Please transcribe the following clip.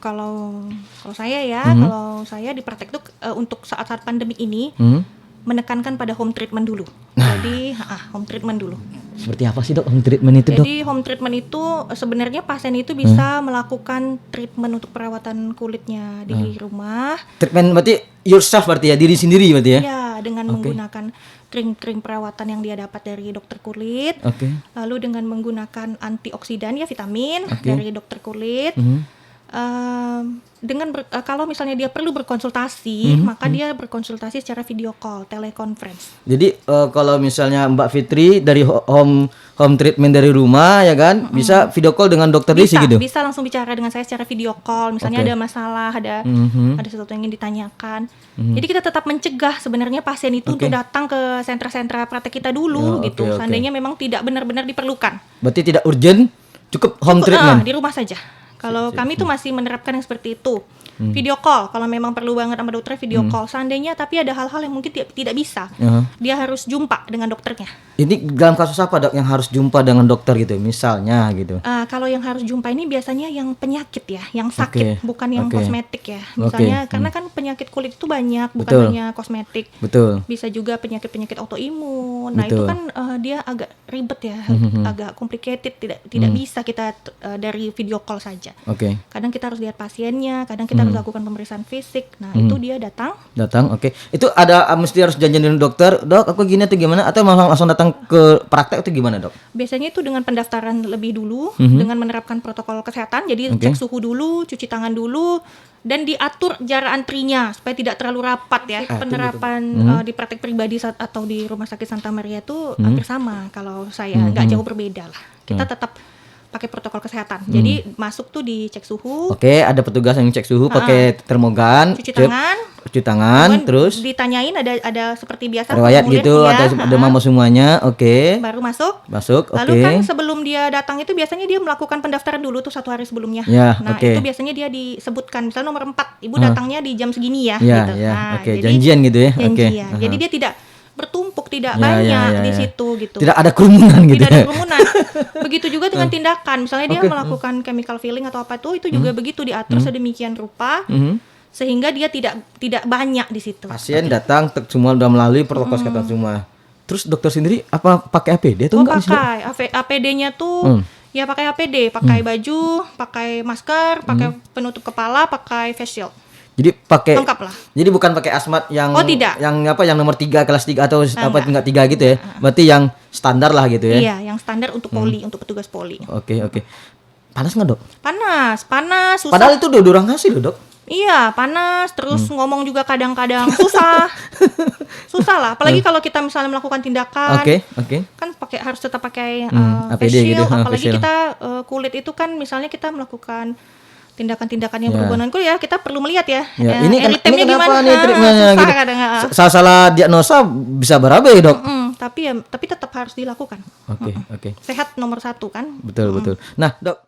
Kalau kalau saya ya, Mhm. kalau saya di praktek tuh untuk saat-saat pandemik ini Mhm. menekankan pada home treatment dulu. Nah. Jadi, home treatment dulu. Seperti apa sih dok home treatment itu dok? Jadi home treatment itu sebenarnya pasien itu bisa melakukan treatment untuk perawatan kulitnya di rumah. Treatment berarti yourself berarti ya, diri sendiri berarti ya? Ya, dengan Oke. menggunakan krim-krim perawatan yang dia dapat dari dokter kulit. Oke. Lalu dengan menggunakan antioksidan ya vitamin Oke. dari dokter kulit. Mhm. Kalau misalnya dia perlu berkonsultasi, maka dia berkonsultasi secara video call, teleconference. Jadi kalau misalnya Mbak Fitri dari home treatment dari rumah ya kan, bisa video call dengan dokter Desi gitu? Bisa langsung bicara dengan saya secara video call. Misalnya Oke. ada masalah, ada sesuatu yang ingin ditanyakan. Jadi kita tetap mencegah sebenarnya pasien itu untuk datang ke sentra-sentra praktek kita dulu Ya, gitu. oke. Seandainya memang tidak benar-benar diperlukan. Berarti tidak urgent, cukup home treatment. Di rumah saja. Kalau kami tuh masih menerapkan yang seperti itu. Video call, kalau memang perlu banget sama dokter video call. Seandainya tapi ada hal-hal yang mungkin tidak bisa, dia harus jumpa dengan dokternya. Ini dalam kasus apa dok yang harus jumpa dengan dokter gitu, misalnya gitu? Kalau yang harus jumpa ini biasanya yang penyakit ya, yang sakit, Oke, bukan yang oke. kosmetik ya. Misalnya karena kan penyakit kulit itu banyak, bukan Betul. hanya kosmetik. Betul. Bisa juga penyakit-penyakit autoimun. Nah, Betul. itu kan dia agak ribet ya, agak complicated, tidak bisa kita dari video call saja. Oke. Kadang kita harus lihat pasiennya, kadang kita harus lakukan pemeriksaan fisik. Nah, itu dia datang. Datang, oke. Itu ada mesti harus janjian dengan dokter, dok aku gini atau gimana? Atau langsung datang ke praktek atau gimana dok? Biasanya itu dengan pendaftaran lebih dulu, dengan menerapkan protokol kesehatan. Jadi Oke. cek suhu dulu, cuci tangan dulu, dan diatur jarak antrinya supaya tidak terlalu rapat ya. Penerapan di praktek pribadi atau di Rumah Sakit Santa Maria itu hampir sama. Kalau saya nggak jauh berbeda lah. Kita tetap pakai protokol kesehatan. Jadi masuk tuh dicek suhu, Oke, ada petugas yang cek suhu pakai termogan, cuci cek, tangan. cuci tangan, Kemudian terus ditanyain ada seperti biasa riwayat formulir, gitu, ya, ada mama semuanya, oke. baru masuk. Masuk, oke. Lalu kan sebelum dia datang itu biasanya dia melakukan pendaftaran dulu tuh 1 hari sebelumnya. Ya, Nah, oke. itu biasanya dia disebutkan misalnya nomor 4, Ibu datangnya di jam segini ya, Ya, gitu. ya, Nah, oke. jadi Janjian gitu ya, oke. janjian. Jadi dia tidak bertumpuk, tidak Ya, banyak ya, ya, di ya. situ gitu. Tidak ada kerumunan gitu. Tidak ada kerumunan. Begitu juga dengan tindakan. Misalnya dia melakukan chemical filling atau apa itu juga begitu diatur sedemikian rupa sehingga dia tidak banyak di situ. Pasien datang semua udah melalui protokol kesehatan semua. Terus dokter sendiri apa pakai APD atau enggak sih, Dok? Pakai APD-nya tuh ya pakai APD, pakai baju, pakai masker, pakai penutup kepala, pakai face shield. Jadi pakai Lengkap lah. Jadi bukan pakai asmat yang Oh, tidak. yang apa yang nomor 3 kelas 3 atau apa Enggak. tingkat 3 gitu ya. Berarti yang standar lah gitu ya. Iya, yang standar untuk poli, untuk petugas poli. Oke, oke. Panas nggak, Dok? Panas, susah. Padahal itu deodorasi loh, Dok. Iya, panas, terus ngomong juga kadang-kadang susah. Susah lah, apalagi kalau kita misalnya melakukan tindakan. Oke, oke. Kan harus tetap pakai APD face shield, gitu, apalagi face shield. kita kulit itu kan misalnya kita melakukan tindakan-tindakan yang Ya. berhubungan dengan kulit ya, kita perlu melihat ya. Ya, ini eritemnya kenapa gimana? nih treatmentnya Susah gitu? kadang. Salah diagnosa bisa berabe, Dok. Tapi tetap harus dilakukan. Oke, oke. Sehat nomor 1 kan. Betul, betul. Nah, Dok,